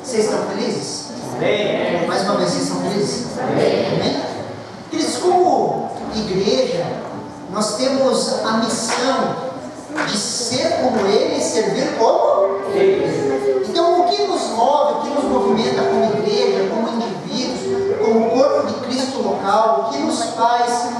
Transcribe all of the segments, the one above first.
Vocês estão felizes? Amém. Mais uma vez, vocês estão felizes? Amém. Amém? Queridos, como igreja, nós temos a missão de ser como Ele e servir como Ele. Então, o que nos move, o que nos movimenta como igreja, como indivíduos, como corpo de Cristo local, o que nos faz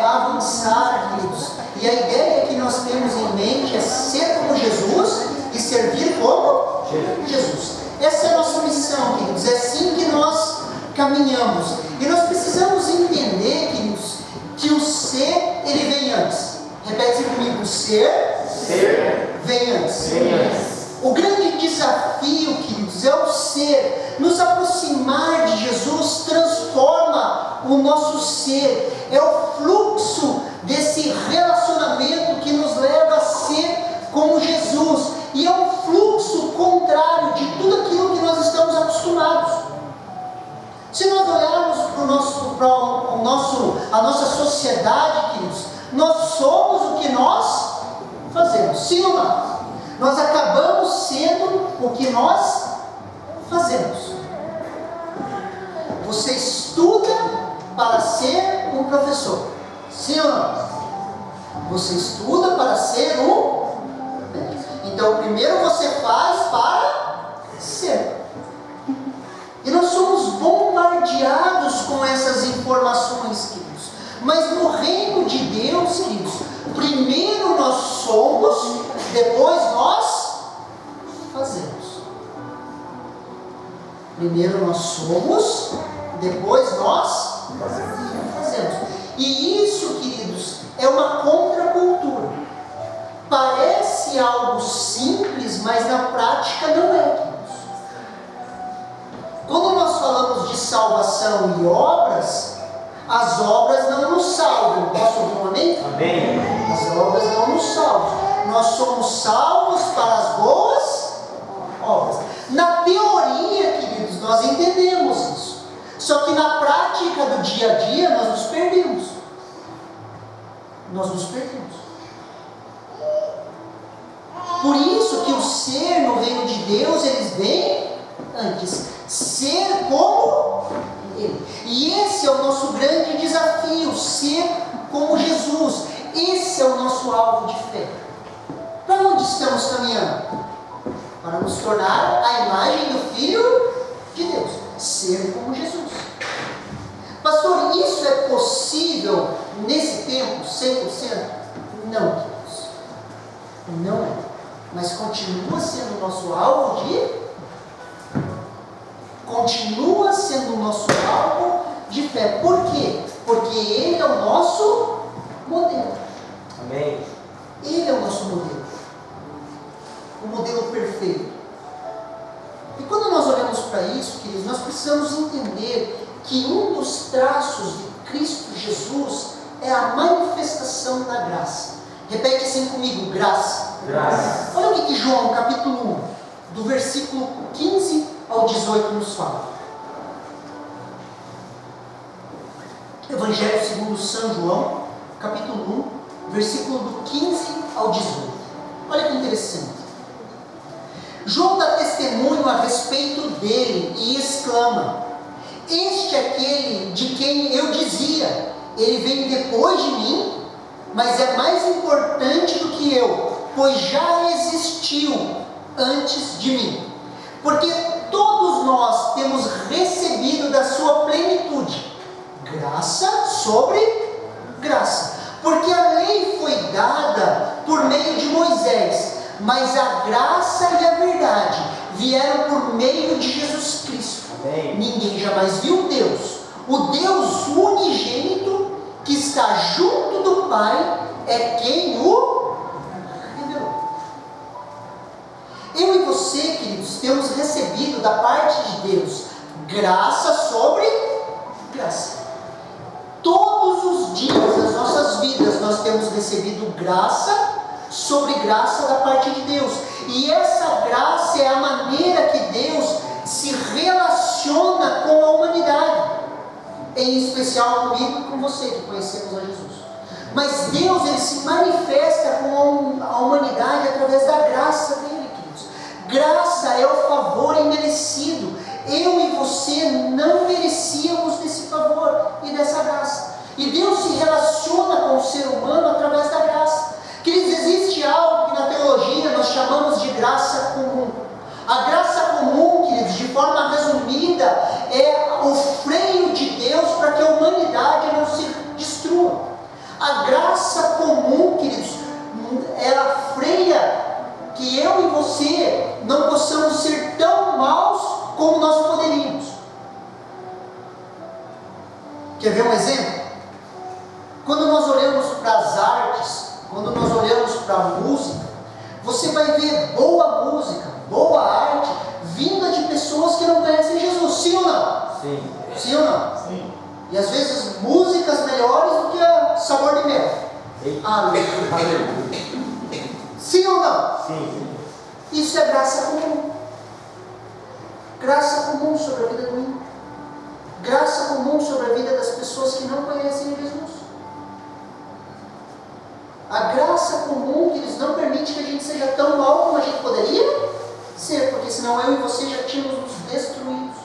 avançar, queridos? E a ideia que nós temos em mente é ser como Jesus e servir como Jesus. Essa é a nossa missão, queridos. É assim que nós caminhamos. E nós precisamos entender, queridos, que o ser, ele vem antes. Repete comigo: o ser vem antes. O grande desafio, queridos, é o ser. Nos aproximar de Jesus transforma o nosso ser. É o fluxo desse relacionamento que nos leva a ser como Jesus. E é um fluxo contrário de tudo aquilo que nós estamos acostumados. Se nós olharmos para a nossa sociedade, queridos, nós somos o que nós fazemos. Sim ou não? Nós acabamos sendo o que nós fazemos. Você estuda para ser um professor. Sim ou não? Você estuda para ser um... Então, primeiro você faz para ser. E nós somos bombardeados com essas informações, queridos. Mas no reino de Deus, queridos, primeiro nós somos, depois nós fazemos. Primeiro nós somos, depois nós fazemos. E isso, queridos, é uma contracultura. Parece algo simples, mas na prática não é, queridos. Quando nós falamos de salvação e obras, as obras não nos salvam. Posso ouvir um amém? Amém. As obras não nos salvam. Nós somos salvos para as boas obras. Na teoria, queridos, nós entendemos isso. Só que na prática do dia a dia, nós nos perdemos. Nós nos perdemos. Por isso que o ser no reino de Deus, eles vêm antes. Ser como Ele. E esse é o nosso grande desafio, ser como Jesus. Esse é o nosso alvo de fé. Para onde estamos caminhando? Para nos tornar a imagem do Filho de Deus. Ser como Jesus. Pastor, isso é possível nesse tempo, 100%? Não, queridos. Não é. Mas continua sendo o nosso alvo continua sendo o nosso alvo de fé. Por quê? Porque Ele é o nosso modelo. Amém. Ele é o nosso modelo. O modelo perfeito. E quando nós olhamos para isso, queridos, nós precisamos entender que um dos traços de Cristo Jesus é a manifestação da graça. Repete assim comigo: graça. Graça. Olha o que João, capítulo 1, do versículo 15 ao 18 nos fala. Evangelho segundo São João, capítulo 1, versículo do 15 ao 18. Olha que interessante. João dá testemunho a respeito dele e exclama: este é aquele de quem eu dizia, ele vem depois de mim, mas é mais importante do que eu, pois já existiu antes de mim. Porque todos nós temos recebido da sua plenitude graça sobre graça. Porque a lei foi dada por meio de Moisés, mas a graça e a verdade vieram por meio de Jesus Cristo. Amém. Ninguém jamais viu Deus. O Deus unigênito que está junto do Pai é quem o revelou. Eu e você, queridos, temos recebido da parte de Deus graça sobre graça. Todos os dias das nossas vidas nós temos recebido graça sobre graça da parte de Deus. E essa graça é a maneira que Deus se relaciona com a humanidade. Em especial comigo e com você que conhecemos a Jesus. Mas Deus, Ele se manifesta com a humanidade através da graça dele, queridos. Graça é o favor imerecido. eu e você não merecíamos desse favor e dessa graça. E Deus se relaciona com o ser humano através da graça. Queridos, existe algo que na teologia nós chamamos de graça comum. A graça comum, queridos, de forma resumida, é o freio de Deus para que a humanidade não se destrua. A graça comum, queridos, ela freia que eu e você não possamos ser tão maus como nós poderíamos. Quer ver um exemplo? Quando nós olhamos para as artes, quando nós olhamos para a música, você vai ver boa música, boa arte, vinda de pessoas que não conhecem Jesus. Sim ou não? Sim. Sim ou não? Sim. E às vezes músicas melhores do que a Sabor de Mel. Aleluia. Sim ou não? Sim. Isso é graça comum. Graça comum sobre a vida do ímpio. Graça comum sobre a vida das pessoas que não conhecem Jesus. A graça comum, que eles não permite que a gente seja tão mal como a gente poderia ser, porque senão eu e você já tínhamos nos destruídos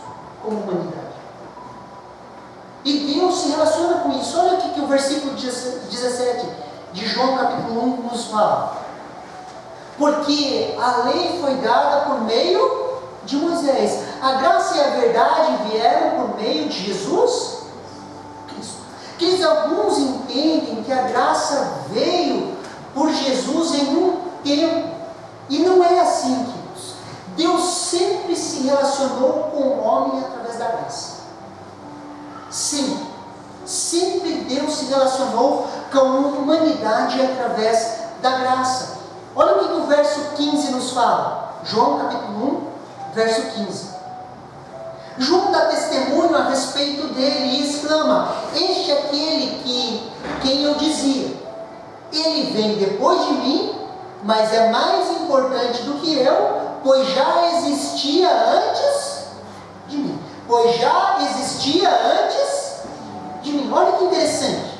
como humanidade. E Deus se relaciona com isso. Olha aqui que o versículo 17 de João capítulo 1 nos fala. Porque a lei foi dada por meio de Moisés. A graça e a verdade vieram por meio de Jesus Cristo. Que alguns entendem que a graça veio por Jesus em um tempo. E não é assim, queridos. Deus sempre se relacionou com o homem através da graça. Sim, sempre Deus se relacionou com a humanidade através da graça. Olha o que o verso 15 nos fala. João capítulo 1, verso 15. João dá testemunho a respeito dele e exclama: este é aquele quem eu dizia, ele vem depois de mim, mas é mais importante do que eu, pois já existia antes de mim. Pois já existia antes de mim. Olha que interessante.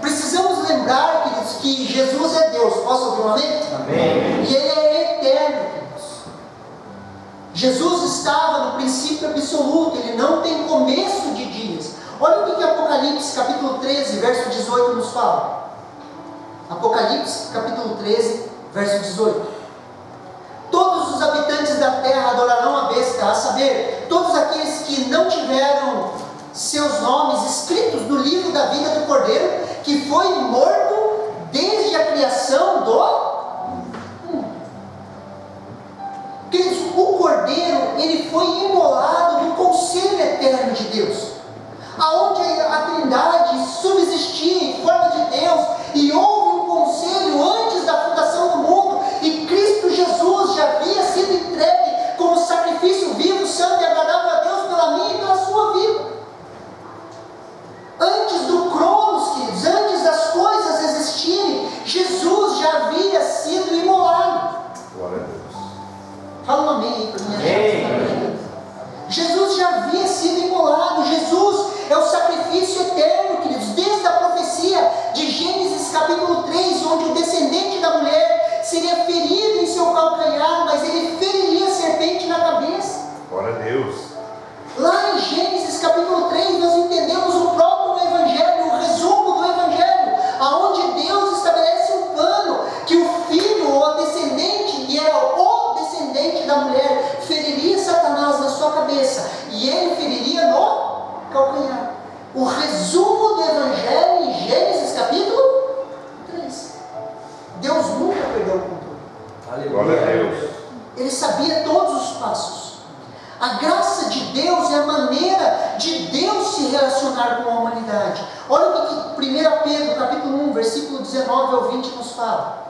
Precisamos lembrar, queridos, que Jesus é Deus. Posso ouvir um amém? Amém. E Ele é eterno, queridos. Jesus estava no princípio absoluto. Ele não tem começo de dias. Olha o que Apocalipse capítulo 13, verso 18 nos fala. Apocalipse capítulo 13, verso 18. Todos os habitantes da terra adorarão a besta, a saber, todos aqueles que não tiveram seus nomes escritos no livro da vida do Cordeiro, que foi morto desde a criação do mundo. Queridos, o Cordeiro, ele foi imolado no conselho eterno de Deus, aonde a Trindade subsistia em forma de Deus, e houve um conselho antes da fundação do mundo, e Cristo Jesus já havia sido entregue como sacrifício vivo, santo e agradável a Deus pela minha e pela sua vida. Antes do Cronos, queridos, antes das coisas existirem, Jesus já havia sido imolado. Glória a Deus. Fala um amém aí para mim. Jesus já havia sido imolado. Jesus é o sacrifício eterno, queridos, desde a profecia de Gênesis capítulo 3, onde o descendente da mulher seria ferido em seu calcanhar, mas ele feriria a serpente na cabeça. Glória a Deus. Lá em Gênesis capítulo 3, nós entendemos o próprio Evangelho, o resumo do Evangelho, aonde Deus estabelece um plano que o filho ou a descendente, e era o descendente da mulher, feriria Satanás na sua cabeça, e ele feriria no calcanhar. O resumo do Evangelho em Gênesis capítulo 3. Deus nunca perdeu o controle. Glória a Deus. Ele sabia todos os passos. A graça de Deus é a maneira de Deus se relacionar com a humanidade. Olha o que 1 Pedro capítulo 1, versículo 19 ao 20 nos fala.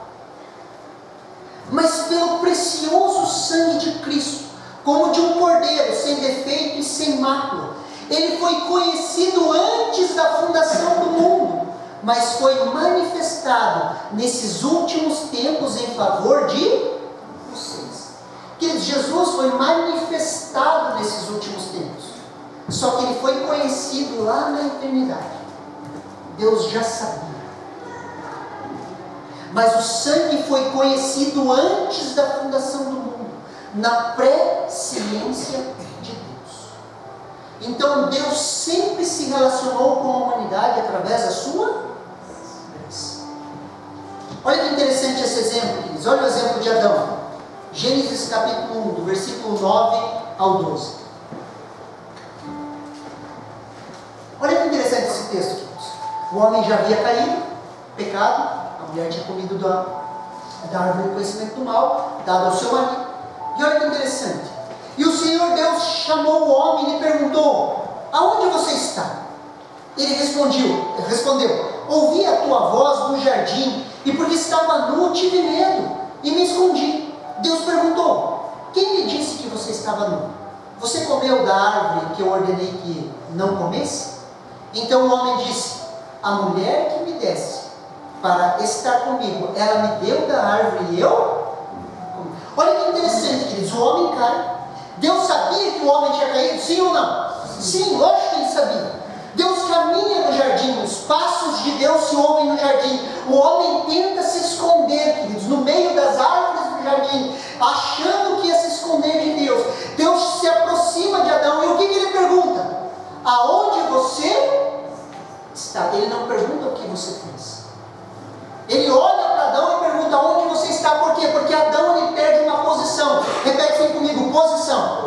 Mas pelo precioso sangue de Cristo, como de um cordeiro, sem defeito e sem mácula, ele foi conhecido antes da fundação do mundo, mas foi manifestado nesses últimos tempos em favor de vocês. Queridos, Jesus foi manifestado nesses últimos tempos, só que ele foi conhecido lá na eternidade. Deus já sabia, mas o sangue foi conhecido antes da fundação do mundo, na pré-ciência de Deus. Então Deus sempre se relacionou com a humanidade através da sua graça. Olha que interessante esse exemplo, queridos. Olha o exemplo de Adão. Gênesis capítulo 1, do versículo 9 ao 12. Olha que interessante esse texto, queridos. O homem já havia caído, pecado, a mulher tinha comido da árvore do conhecimento do mal, dado ao seu marido. E olha que interessante. E o Senhor Deus chamou o homem e lhe perguntou: aonde você está? Ele respondeu: ouvi a tua voz no jardim, e porque estava nu tive medo e me escondi. Deus perguntou: quem lhe disse que você estava nu? Você comeu da árvore que eu ordenei que não comesse? Então o homem disse: a mulher que me desse para estar comigo, ela me deu da árvore e eu comi. Olha que interessante, queridos. O homem cai. Deus sabia que o homem tinha caído, sim ou não? Sim, lógico que ele sabia. Deus caminha no jardim, os passos de Deus se ouvem no jardim. O homem tenta se esconder, queridos, no meio das árvores do jardim, achando que ia se esconder de Deus. Deus se aproxima de Adão, e o que ele pergunta? Aonde você está? Ele não pergunta o que você fez. Ele olha para Adão e pergunta: onde você está? Por quê? Porque Adão ele perde uma posição. Repete assim comigo: posição.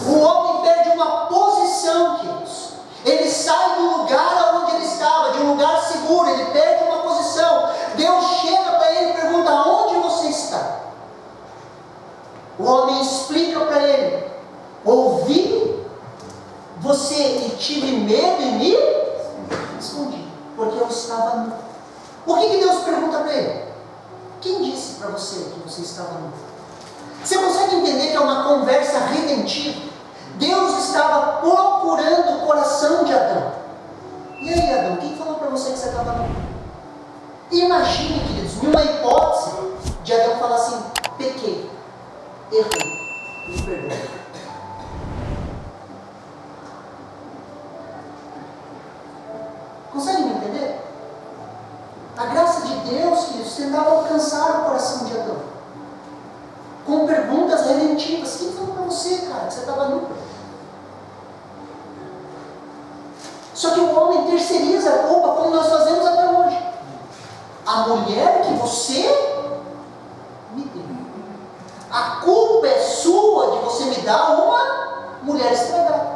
O homem perde uma posição, queridos. Ele sai do lugar onde ele estava, de um lugar seguro, ele perde uma posição. Deus chega para ele e pergunta: onde você está? O homem explica para ele: ouvi você e tive medo e me escondi, porque eu estava nu. O que Deus pergunta para ele? Quem disse para você que você estava nu? Você consegue entender que é uma conversa redentiva? Deus estava procurando o coração de Adão. E aí, Adão, quem falou para você que você estava nu? Imagine, queridos, numa hipótese de Adão falar assim: pequei, errei, me perdoe. Consegue me entender? A graça de Deus, queridos, tentava alcançar o coração de Adão com perguntas redentivas. Quem falou para você, cara, que você estava nu? Só que o homem terceiriza a culpa, como nós fazemos até hoje. A mulher que você me deu. A culpa é sua de você me dar uma mulher estragada.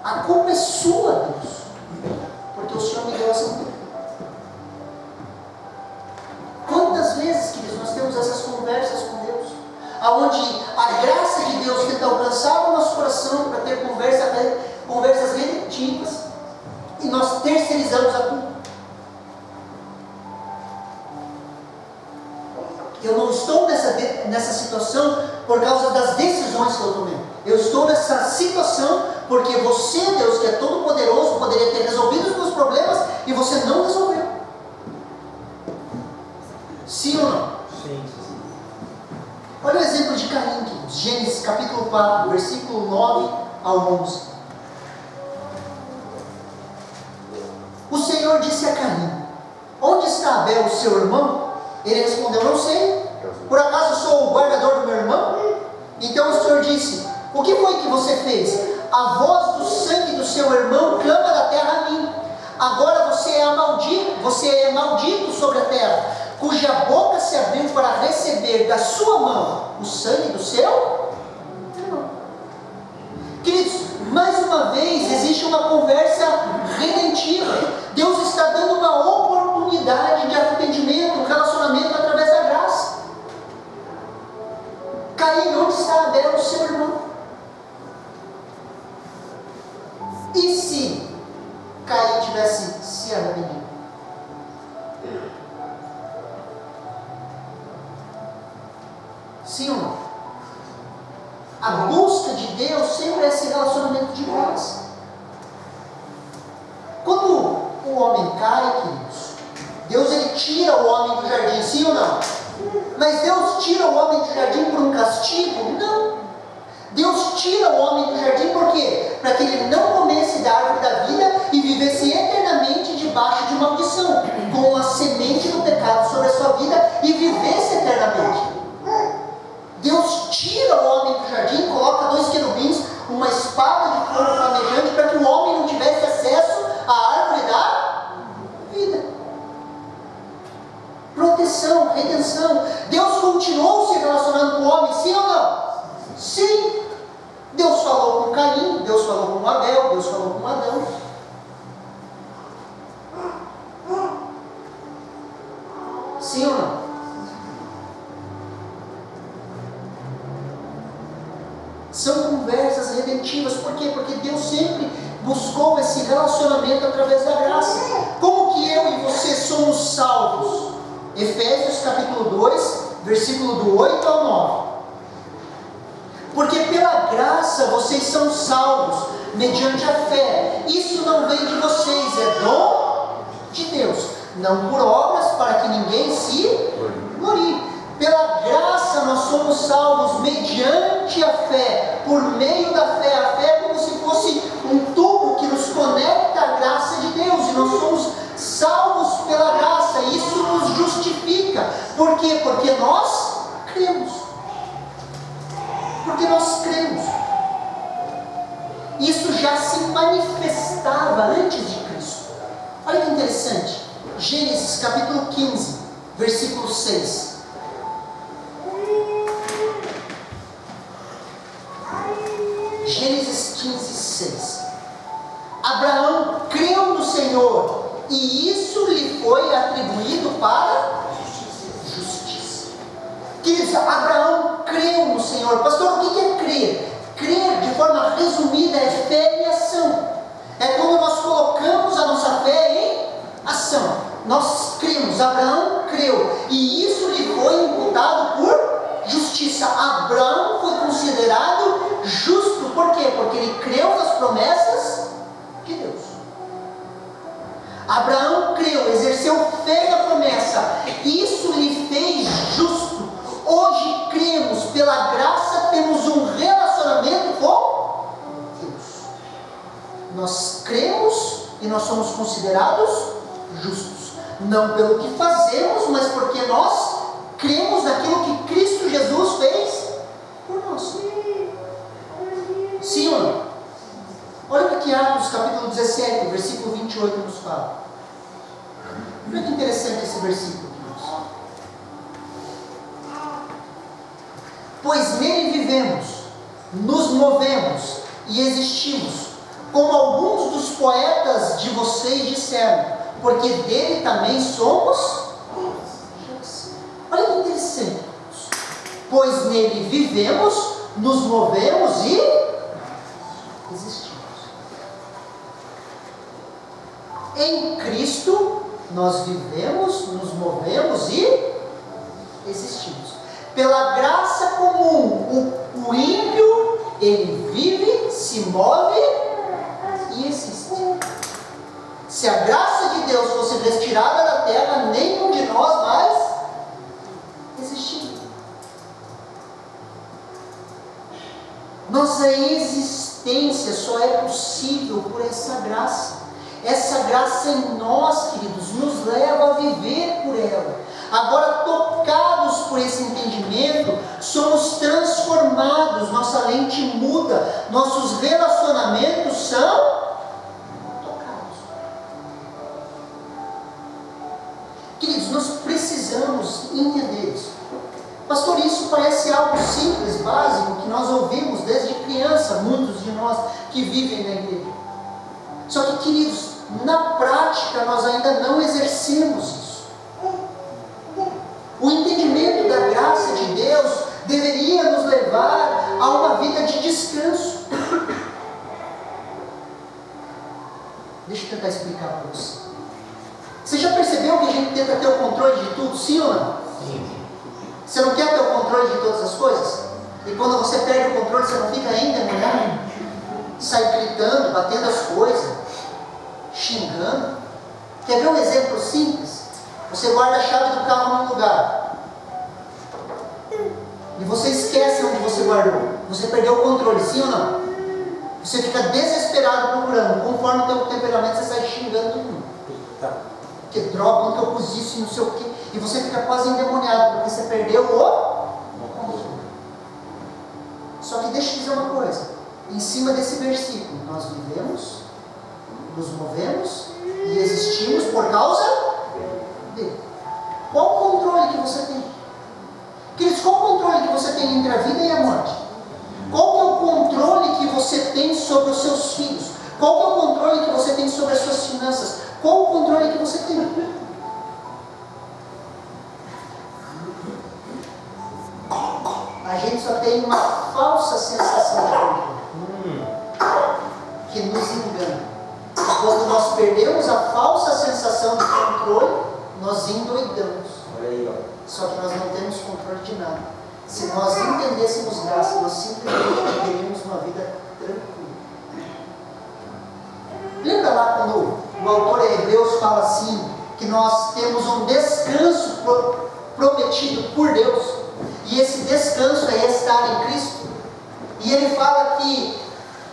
A culpa é sua, Deus, porque o Senhor me deu essa mulher. Quantas vezes, queridos, nós temos essas conversas com Deus, aonde a graça de Deus tenta alcançar o nosso coração para ter conversas redentivas, e nós terceirizamos a culpa. Eu não estou nessa situação por causa das decisões que eu tomei. Eu estou nessa situação porque você, Deus, que é todo poderoso, poderia ter resolvido os meus problemas e você não resolveu. Sim ou não? Sim. Olha o exemplo de Caim, Gênesis capítulo 4, versículo 9 ao 11. O Senhor disse a Caim: onde está Abel, o seu irmão? Ele respondeu: não sei. Por acaso sou o guardador do meu irmão? Então o Senhor disse: o que foi que você fez? A voz do sangue do seu irmão clama da terra a mim. Agora você é maldito sobre a terra, cuja boca se abriu para receber da sua mão o sangue do seu irmão. Queridos, mais uma vez existe uma conversa redentiva. Deus está dando uma oportunidade de arrependimento, um relacionamento através da graça. Caim, onde está Abel, o seu irmão? E se Caim tivesse se arrependido? Sim ou não? A busca de Deus sempre é esse relacionamento de graça. Quando o homem cai, queridos, Deus ele tira o homem do jardim, sim ou não? Mas Deus tira o homem do jardim por um castigo? Não. Deus tira o homem do jardim por quê? Para que ele não comesse da árvore da vida e vivesse eternamente debaixo de maldição, com a semente do pecado sobre a sua vida, e vivesse eternamente. Deus São conversas redentivas. Por quê? Porque Deus sempre buscou esse relacionamento através da graça. Como que eu e você somos salvos? Efésios capítulo 2, versículo do 8 ao 9. Porque pela graça vocês são salvos, mediante a fé. Isso não vem de vocês, é dom de Deus. Não por obras, para que ninguém se glorie. Pela graça nós somos salvos mediante a fé, por meio da fé. A fé é como se fosse um tubo que nos conecta à graça de Deus, e nós somos salvos pela graça. Isso nos justifica. Por quê? Porque nós cremos. Porque nós cremos. Isso já se manifestava antes de Cristo. Olha que interessante. Gênesis capítulo 15, versículo 6. Gênesis 15, 6. Abraão creu no Senhor, e isso lhe foi atribuído para justiça. Queridos, Abraão creu no Senhor. Pastor, o que é crer? Crer, de forma resumida, é fé e ação. É quando nós colocamos a nossa fé em ação. Nós cremos, Abraão creu, e isso lhe foi imputado por justiça. Abraão foi considerado justo. Por quê? Porque ele creu nas promessas de Deus. Abraão creu, exerceu fé na promessa, isso lhe fez justo. Hoje cremos, pela graça temos um relacionamento com Deus. Nós cremos e nós somos considerados justos. Não pelo que fazemos, mas porque nós cremos naquilo que Cristo Jesus fez por nós. Sim ou não? Olha o que Atos capítulo 17, versículo 28 nos fala. Olha que interessante esse versículo. Pois nele vivemos, nos movemos e existimos, como alguns dos poetas de vocês disseram, porque dele também somos. Olha que interessante. Pois nele vivemos, nos movemos e existimos. Em Cristo nós vivemos, nos movemos e existimos. Pela graça comum, o ímpio, ele vive, se move e existe. Se a graça de Deus fosse retirada da terra, nenhum de nós mais existiria. Nossa existência só é possível por essa graça. Essa graça em nós, queridos, nos leva a viver por ela. Agora, tocados por esse entendimento, somos transformados, nossa lente muda, nossos relacionamentos são tocados. Queridos, nós precisamos entender isso. Pastor, isso parece algo simples, básico, que nós ouvimos desde criança, muitos de nós que vivem na igreja. Só que, queridos, na prática nós ainda não exercemos isso. O entendimento da graça de Deus deveria nos levar a uma vida de descanso. Deixa eu tentar explicar para você. Você já percebeu que a gente tenta ter o controle de tudo, sim ou não? Sim. Você não quer ter o controle de todas as coisas? E quando você perde o controle, você não fica ainda mulher? Sai gritando, batendo as coisas, xingando. Quer ver um exemplo simples? Você guarda a chave do carro num lugar e você esquece onde você guardou. Você perdeu o controle, sim ou não? Você fica desesperado procurando. Conforme o teu temperamento, você sai xingando todo mundo. Que droga, onde eu pus isso e não sei o quê. E você fica quase endemoniado porque você perdeu o controle. Só que deixa eu dizer uma coisa. Em cima desse versículo, nós vivemos, nos movemos e existimos por causa dele. Qual o controle que você tem? Queridos, qual o controle que você tem entre a vida e a morte? Qual é o controle que você tem sobre os seus filhos? Qual é o controle que você tem sobre as suas finanças? Qual o controle que você tem? A gente só tem mantém uma falsa sensação de controle, que nos engana. Quando nós perdemos a falsa sensação de controle, nós endoidamos. Olha aí, ó. Só que nós não temos controle de nada. Se nós entendêssemos graça, nós simplesmente teríamos uma vida tranquila. Lembra lá quando o autor de Hebreus fala assim, que nós temos um descanso prometido por Deus, e esse descanso é estar em Cristo? E ele fala que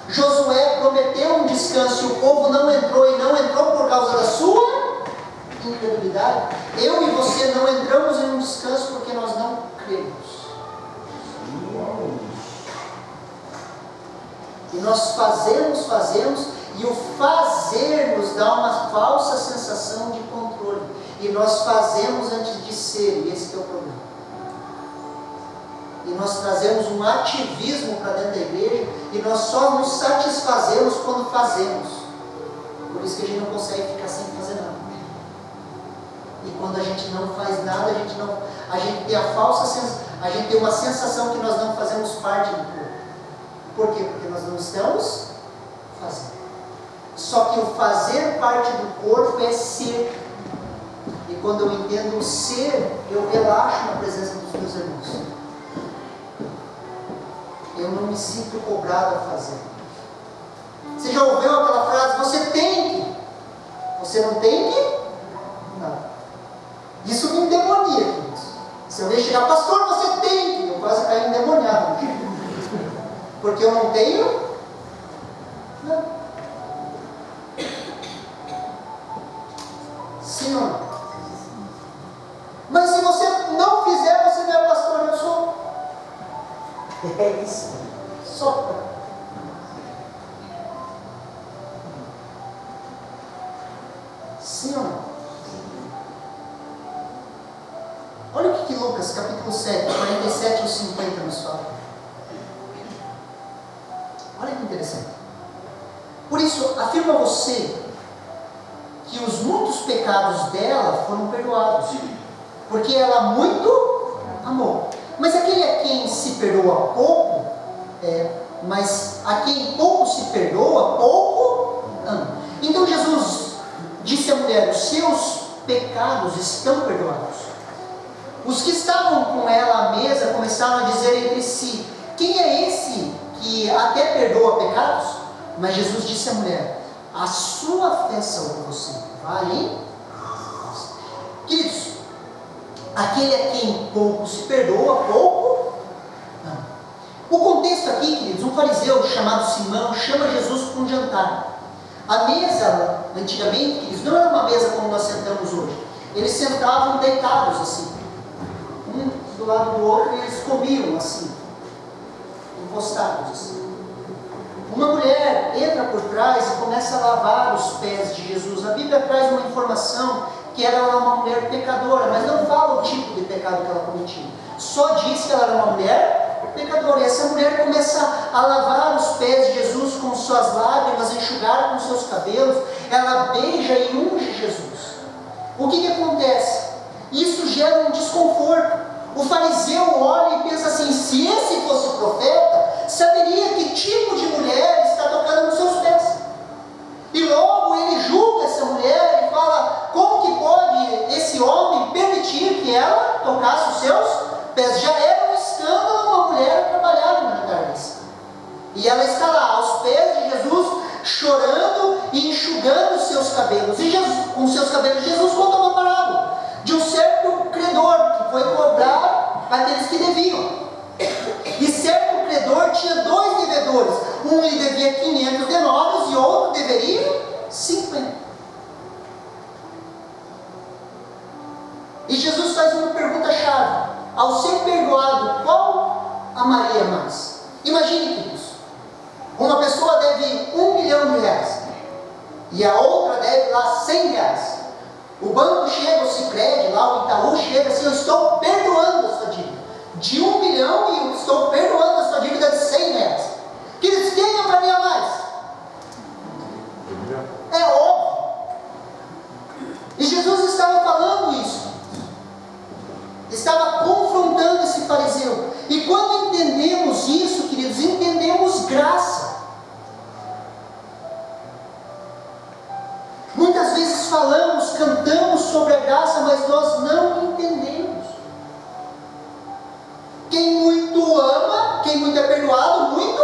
Josué prometeu um descanso e o povo não entrou, e não entrou por causa da sua incredulidade. Eu e você não entramos em um descanso porque nós não cremos. E nós fazemos, e o fazer nos dá uma falsa sensação de controle. E nós fazemos antes de ser, e esse é o problema. E nós trazemos um ativismo para dentro da igreja, e nós só nos satisfazemos quando fazemos. Por isso que a gente não consegue ficar sem fazer nada. E quando a gente não faz nada, a gente tem a falsa sensação, a gente tem uma sensação que nós não fazemos parte do corpo. Por quê? Porque nós não estamos fazendo. Só que o fazer parte do corpo é ser. E quando eu entendo o ser, eu relaxo na presença dos meus irmãos. Eu não me sinto cobrado a fazer. Você já ouviu aquela frase, você tem que? Você não tem que? Não. Isso me endemonia, queridos. Se eu chegar, pastor, você tem que? Eu quase caí endemoniado. Porque eu não tenho? Não. Sim ou não? Mas se você não fizer, você não é pastor, eu sou. É isso. Só. Sim ou não? Olha o que Lucas, capítulo 7, 47 ou 50 nos fala. Olha que interessante. Por isso, afirma você que os muitos pecados dela foram perdoados, porque ela muito amou. Mas aquele a quem se perdoa pouco, mas a quem pouco se perdoa, pouco ama. Então Jesus disse à mulher, os seus pecados estão perdoados. Os que estavam com ela à mesa começaram a dizer entre si, quem é esse que até perdoa pecados? Mas Jesus disse à mulher, a sua fé salvou você, vai em paz. Queridos, aquele a quem pouco se perdoa, pouco ama. O contexto aqui, queridos, um fariseu chamado Simão chama Jesus para um jantar. A mesa, antigamente, queridos, não era uma mesa como nós sentamos hoje. Eles sentavam deitados assim, um do lado do outro, e eles comiam assim, encostados assim. Uma mulher entra por trás e começa a lavar os pés de Jesus. A Bíblia traz uma informação que ela era uma mulher pecadora, mas não fala o tipo de pecado que ela cometia. Só diz que ela era uma mulher pecadora. E essa mulher começa a lavar os pés de Jesus com suas lágrimas, enxugar com seus cabelos. Ela beija e unge Jesus. O que acontece? Isso gera um desconforto. O fariseu olha e pensa assim, se esse fosse o profeta, saberia que tipo de mulher está tocando nos seus pés. E logo ele julga essa mulher e fala, como que pode esse homem permitir que ela tocasse os seus pés? Já era um escândalo uma mulher trabalhar no lugar desse. E ela está lá, aos pés de Jesus, chorando e enxugando os seus cabelos. E Jesus, com seus cabelos, Jesus conta uma parábola de um certo credor que foi cobrar aqueles que deviam. E certo credor tinha 2 devedores. Um lhe devia 500 denários e outro deveria 50. E Jesus faz uma pergunta-chave. Ao ser perdoado, qual amaria mais? Imagine isso. Uma pessoa deve R$1 milhão e a outra deve lá R$100. O banco chega, o Sicredi, lá o Itaú chega assim, eu estou perdoando a sua dívida de 1 milhão e eu estou perdoando a sua dívida de R$100. Queridos, quem amaria mais? É óbvio. E Jesus estava falando isso. Estava confrontando esse fariseu. E quando entendemos falamos, cantamos sobre a graça, mas nós não entendemos. Quem muito ama, quem muito é perdoado, muito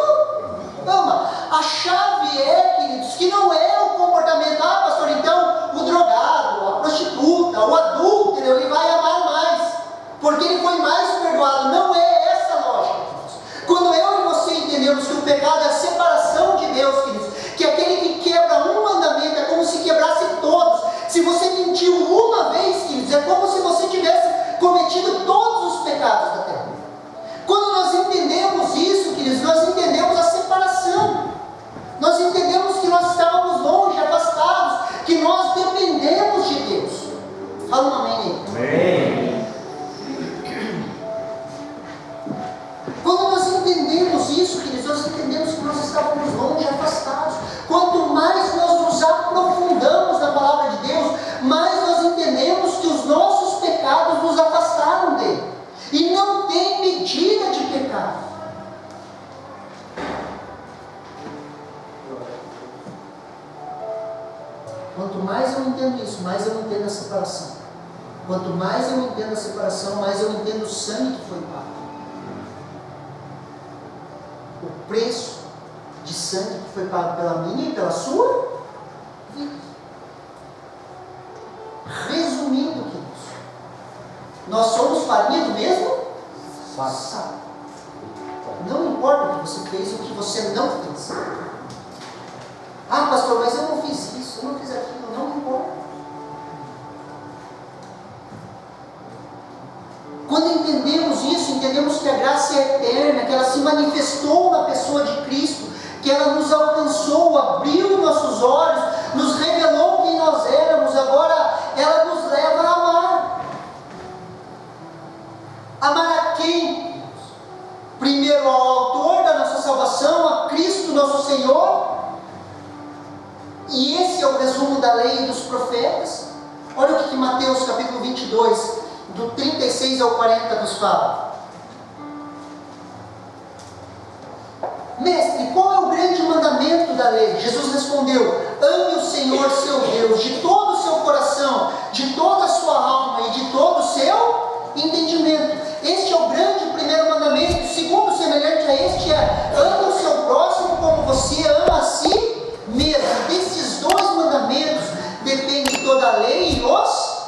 ama. A chave é, queridos, que não é o comportamento. Pastor, então o drogado, a prostituta, o adúltero, ele vai amar mais, porque ele foi mais perdoado. Não é essa a lógica, queridos. Quando eu e você entendemos que o pecado é a separação de Deus, queridos, que aquele que quebra um mandamento é como se quebrasse todos. Se você mentiu uma vez, queridos, é como se você tivesse cometido todos os pecados da terra. Quando nós entendemos isso, queridos, nós entendemos a separação. Nós entendemos que nós estávamos longe, afastados, que nós dependemos de Deus. Fala um amém aí. Amém. Quando nós entendemos isso, queridos, nós entendemos que nós estávamos longe, afastados. Quanto mais nós nos aprofundamos na palavra de Deus, mais nós entendemos que os nossos pecados nos afastaram dele. E não tem medida de pecado. Quanto mais eu entendo isso, mais eu entendo a separação. Quanto mais eu entendo a separação, mais eu entendo o sangue que foi pago. O preço de sangue que foi pago pela minha e pela sua vida. Resumindo, queridos, nós somos farinha do mesmo saco. Não importa o que você fez ou o que você não fez. Pastor, mas eu não fiz isso, eu não fiz aquilo, não importa. Quando entendemos isso, entendemos que a graça é eterna, que ela se manifestou na pessoa de Cristo, que ela nos alcançou, abriu nossos olhos, nos revelou quem nós éramos, agora ela nos leva a amar. Amar a quem? Primeiro ao autor da nossa salvação, a Cristo nosso Senhor. E esse é o resumo da lei e dos profetas. Olha o que Mateus capítulo 22, do 36 ao 40 nos fala. Mestre, qual é o grande mandamento da lei? Jesus respondeu: ame o Senhor seu Deus de todo o seu coração, de toda a sua alma e de todo o seu entendimento. Este é o grande primeiro mandamento. O segundo, semelhante a este, é: ame o seu próximo como você ama a si mesmo. Desses dois mandamentos depende toda a lei e os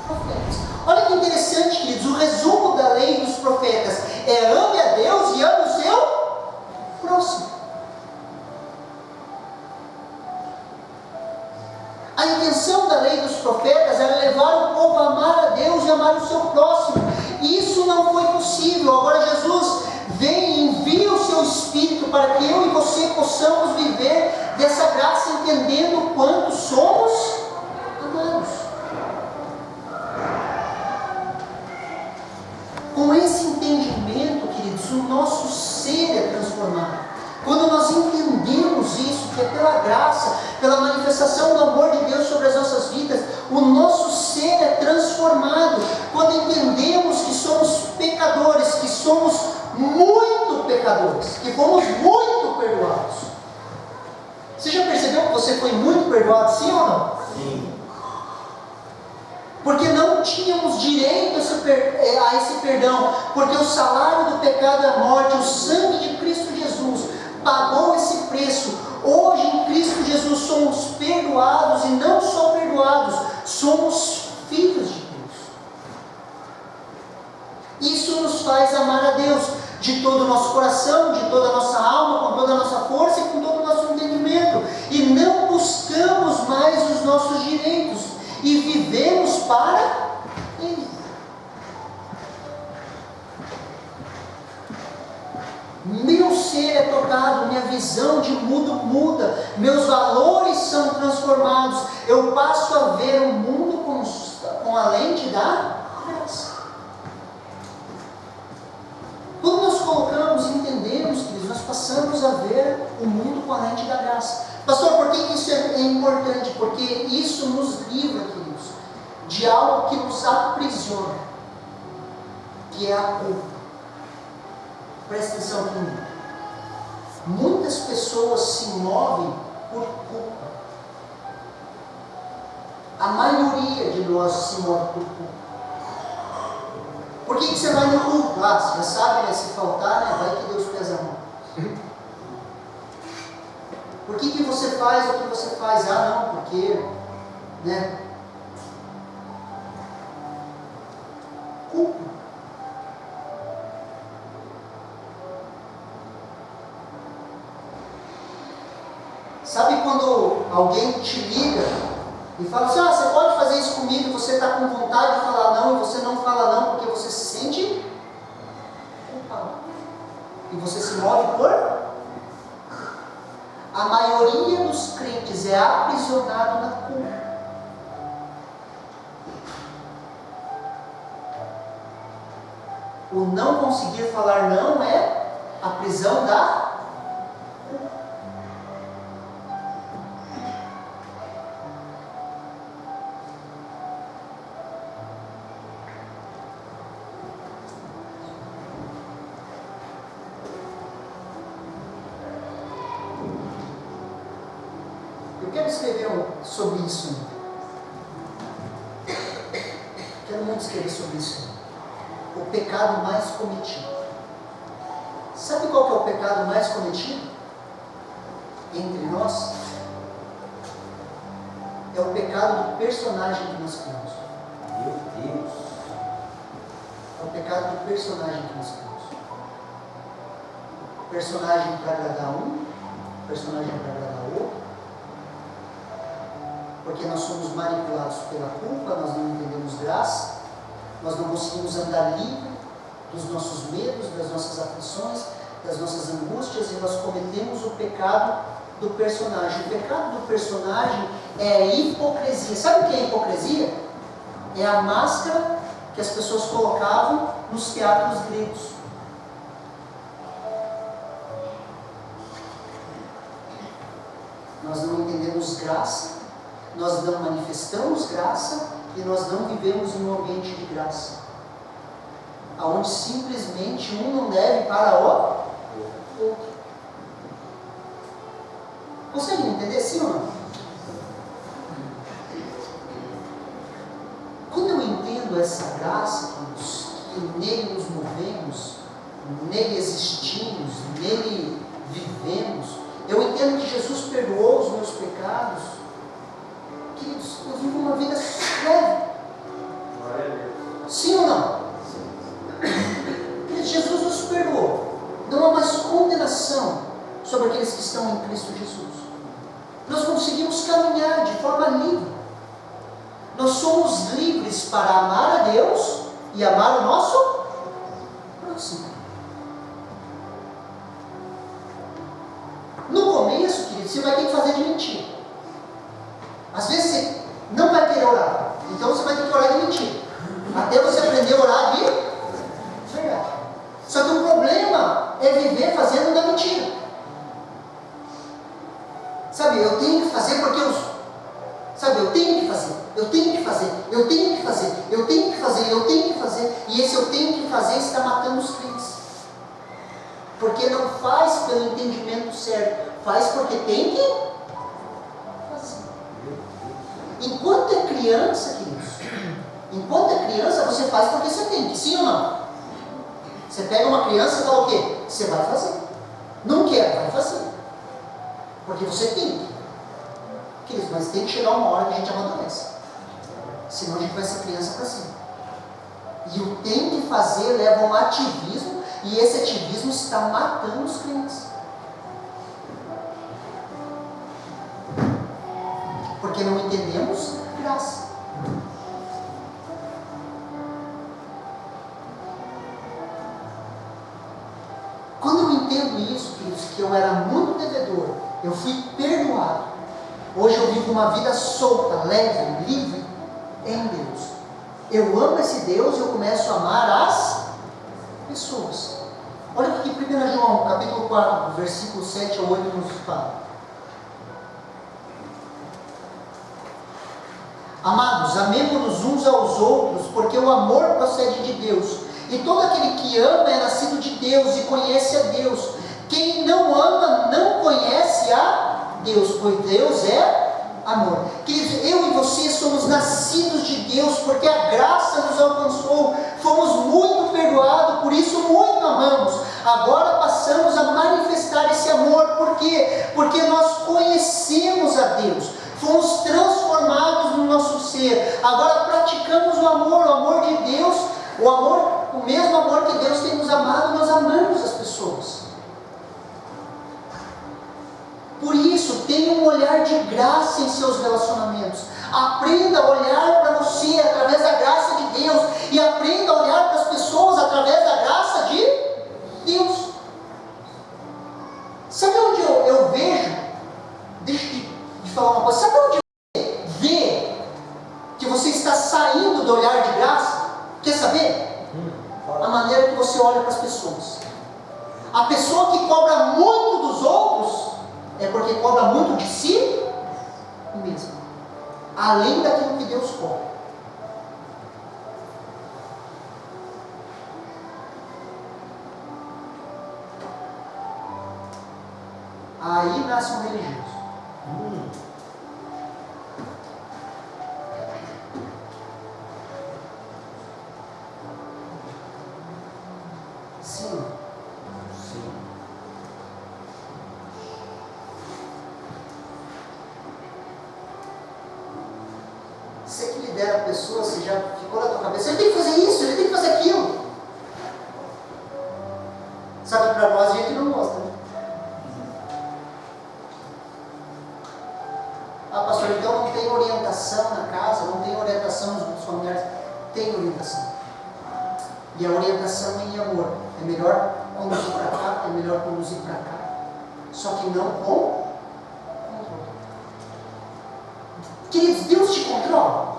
profetas. Olha que interessante, queridos, o resumo da lei e dos profetas é: ame a Deus e ame o seu próximo. A intenção da lei dos profetas era levar o povo a amar a Deus e amar o seu próximo. Isso não foi possível. Agora Jesus vem e envia o seu Espírito para que eu e você possamos viver dessa graça, entendendo o quanto somos amados. Com esse entendimento, queridos, o nosso ser é transformado. Quando nós entendemos isso, que é pela graça, pela manifestação do amor de Deus sobre as nossas vidas, o nosso ser é transformado. Quando entendemos que somos pecadores, que somos muito pecadores, que fomos muito perdoados. Você já percebeu que você foi muito perdoado, sim ou não? Sim. Porque não tínhamos direito a esse perdão, porque o salário do pecado é a morte. O sangue de Cristo Jesus pagou esse preço. Hoje em Cristo Jesus somos perdoados, e não só perdoados, somos filhos de Deus. Isso nos faz amar a Deus de todo o nosso coração, de toda a nossa alma, com toda a nossa força e com todo o nosso entendimento. E não buscamos mais os nossos direitos, e vivemos para Ele. Meu ser é tocado, minha visão de mundo muda, meus valores são transformados, eu passo a ver o mundo com a lente da graça. Quando nós colocamos e entendemos, queridos, nós passamos a ver o mundo com a lente da graça. Pastor, por que isso é importante? Porque isso nos livra, queridos, de algo que nos aprisiona, que é a culpa. Presta atenção comigo. Muitas pessoas se movem por culpa. A maioria de nós se move por culto. Por que você vai no culto? Ah, você já sabe, né? Se faltar, né? Vai que Deus pesa a mão. Por que você faz o que você faz? Ah, não, porque, né? Culto. Sabe quando alguém te liga e fala assim, você pode fazer isso comigo, e você está com vontade de falar não, e você não fala não porque você se sente culpado. E você se move por? A maioria dos crentes é aprisionado na culpa. O não conseguir falar não é a prisão da culpa. Eu quero escrever sobre isso. Quero muito escrever sobre isso. O pecado mais cometido. Sabe qual que é o pecado mais cometido entre nós? É o pecado do personagem que nós criamos. Meu Deus. É o pecado do personagem que nós criamos. Personagem para agradar um, personagem para agradar outro. Porque nós somos manipulados pela culpa, nós não entendemos graça, nós não conseguimos andar livre dos nossos medos, das nossas aflições, das nossas angústias, e nós cometemos o pecado do personagem. O pecado do personagem é a hipocrisia. Sabe o que é hipocrisia? É a máscara que as pessoas colocavam nos teatros gregos. Nós não entendemos graça, nós não manifestamos graça e nós não vivemos em um ambiente de graça, onde simplesmente um não deve para o outro. Consegue entender sim ou não? Quando eu entendo essa graça, que nele nos movemos, nele existimos, nele vivemos, eu entendo que Jesus perdoou os meus pecados. Queridos, eu vivo uma vida leve. Sim ou não? Jesus nos perdoou. Não há mais condenação sobre aqueles que estão em Cristo Jesus. Nós conseguimos caminhar de forma livre. Nós somos livres para amar a Deus e amar o nosso próximo. No começo, querido, você vai ter que fazer de mentira. Às vezes você não vai querer orar, então você vai ter que orar de mentira, até você aprender a orar de verdade. Só que o problema é viver fazendo da mentira. Sabe, eu tenho que fazer porque eu tenho que fazer, eu tenho que fazer, eu tenho que fazer, eu tenho que fazer, eu tenho que fazer, e esse eu tenho que fazer está matando os crentes. Porque não faz pelo entendimento certo, faz porque tem que fazer. Enquanto é criança, queridos, enquanto é criança, você faz porque você tem que, sim ou não? Você pega uma criança e fala o quê? Você vai fazer. Não quer, vai fazer. Porque você tem que. Queridos, mas tem que chegar uma hora que a gente amadurece. Senão a gente vai ser criança para cima. E o tem que fazer leva a um ativismo, e esse ativismo está matando os crentes. Porque não entendemos graça. Quando eu entendo isso, queridos, que eu era muito devedor, eu fui perdoado. Hoje eu vivo uma vida solta, leve, livre em Deus. Eu amo esse Deus e eu começo a amar as pessoas. Olha o que 1 João, capítulo 4, versículo 7 ao 8 nos fala. Amados, amemo-nos uns aos outros, porque o amor procede de Deus. E todo aquele que ama é nascido de Deus e conhece a Deus. Quem não ama não conhece a Deus, pois Deus é amor. Queridos, eu e você somos nascidos de Deus, porque a graça nos alcançou, fomos muito perdoados, por isso muito amamos. Agora passamos a manifestar esse amor, por quê? Porque nós conhecemos a Deus, fomos transformados no nosso ser, agora praticamos o amor de Deus, o mesmo amor que Deus tem nos amado, nós amamos as pessoas. Por isso, tenha um olhar de graça em seus relacionamentos. Aprenda a olhar para você através da graça de Deus. E aprenda a olhar para as pessoas através da graça de Deus. Sabe onde eu vejo? Deixa eu falar uma coisa. Sabe onde você vê que você está saindo do olhar de graça? Quer saber? A maneira que você olha para as pessoas. A pessoa que cobra muito dos outros é porque cobra muito de si mesmo, além daquilo que Deus cobra. Aí nasce um religioso. Sim. Você que lidera a pessoa, você já ficou na tua cabeça, ele tem que fazer isso, ele tem que fazer aquilo. Sabe que para nós a gente não gosta, né? Ah, pastor, então não tem orientação na casa, não tem orientação nos grupos familiares. Tem orientação. E a orientação é em amor. É melhor conduzir para cá, é melhor conduzir para cá. Só que não com controle. Queridos, Deus te controla.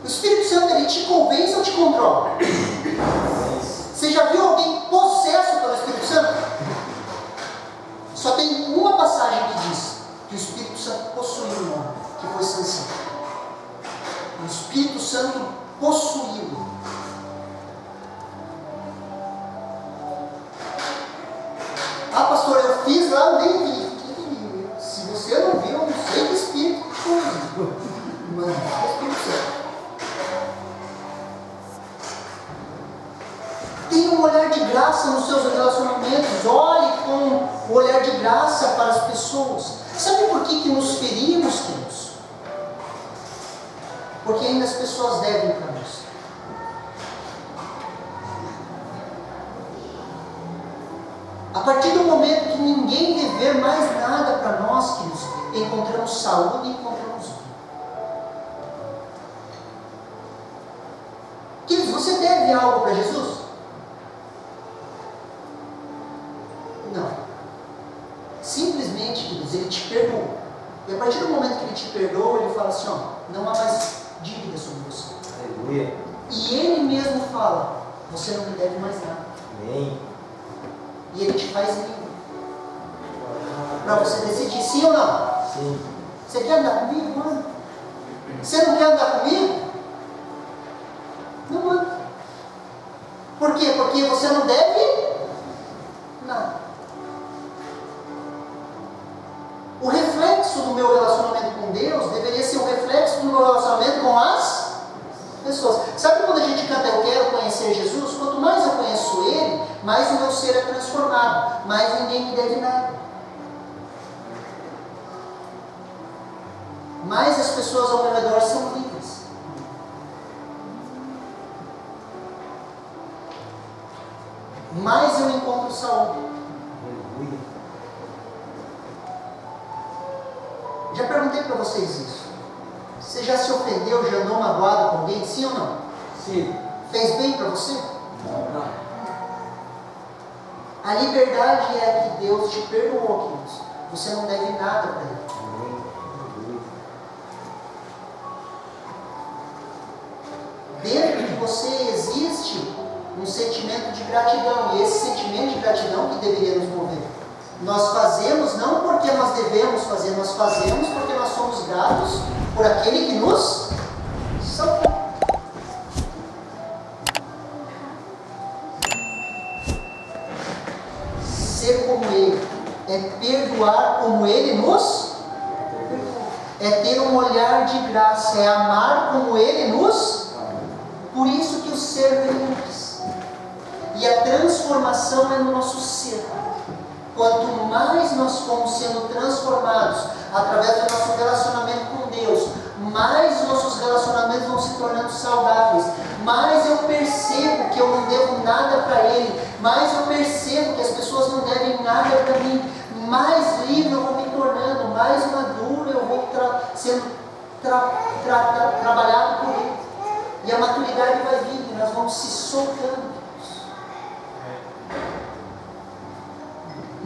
O Espírito Santo, ele te convence ou te controla? Você já viu alguém possesso pelo Espírito Santo? Só tem uma passagem que diz que o Espírito Santo possuiu um homem, que foi Sansão. O Espírito Santo possuiu. Ah, pastor, eu fiz lá, eu nem vi. Se você não viu, eu não sei que Espírito possuiu. Mas é o Espírito Santo. Tenha um olhar de graça nos seus relacionamentos. Olhe com o olhar de graça para as pessoas. Sabe por que nos ferimos, queridos? Porque ainda as pessoas devem para nós. A partir do momento que ninguém dever mais nada para nós, queridos, encontramos saúde e encontramos vida. Queridos, você deve algo para Jesus? Não. Simplesmente, queridos, ele te perdoou. E a partir do momento que ele te perdoa, ele fala assim, ó, não há mais dívida sobre você. Aleluia. E ele mesmo fala, você não me deve mais nada. Amém. E ele te faz livre. Para você decidir sim ou não. Sim. Você quer andar comigo? Manda. Você não quer andar comigo? Não manda. Por quê? Porque você não deve nada. O reflexo do meu relacionamento com Deus deveria ser o reflexo do meu relacionamento com as pessoas. Sabe quando a gente canta, eu quero conhecer Jesus? Quanto mais eu conheço Ele, mais o meu ser é transformado, mais ninguém me deve nada. Mais as pessoas ao meu redor são livres. Mais eu encontro saúde. Aleluia. Já perguntei para vocês isso. Você já se ofendeu, já andou magoado com alguém? Sim ou não? Sim. Fez bem para você? Não. A liberdade é que Deus te perdoou, queridos. Você não deve nada para Ele. Amém. Aleluia. Dentro de você existe um sentimento de gratidão. E esse sentimento de gratidão que deveria nos mover. Nós fazemos não porque nós devemos fazer, nós fazemos porque nós somos gratos por aquele que nos salvou. Ser como Ele é perdoar como Ele nos é ter um olhar de graça, é amar como Ele nos. Por isso que o ser vem antes. E a transformação é no nosso ser. Quanto mais nós fomos sendo transformados através do nosso relacionamento com Deus, mais os nossos relacionamentos vão se tornando saudáveis, mais eu percebo que eu não devo nada para Ele, mais eu percebo que as pessoas não devem nada para mim, mais livre eu vou me tornando, mais maduro eu vou sendo trabalhado por Ele. E a maturidade vai vindo, e nós vamos se soltando.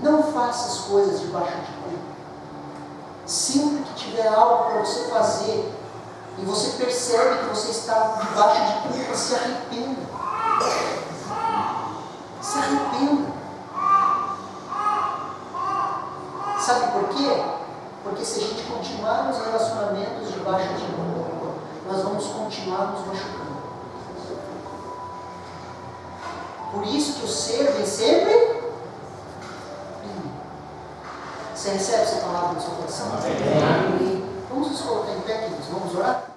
Não faça as coisas debaixo de culpa. Sempre que tiver algo para você fazer, e você percebe que você está debaixo de culpa, se arrependa. Se arrependa. Sabe por quê? Porque se a gente continuar nos relacionamentos debaixo de culpa, nós vamos continuar nos machucando. Por isso que o ser vem sempre. Você recebe essa palavra no seu coração? Amém. Vamos nos colocar em pé, queridos. Vamos orar?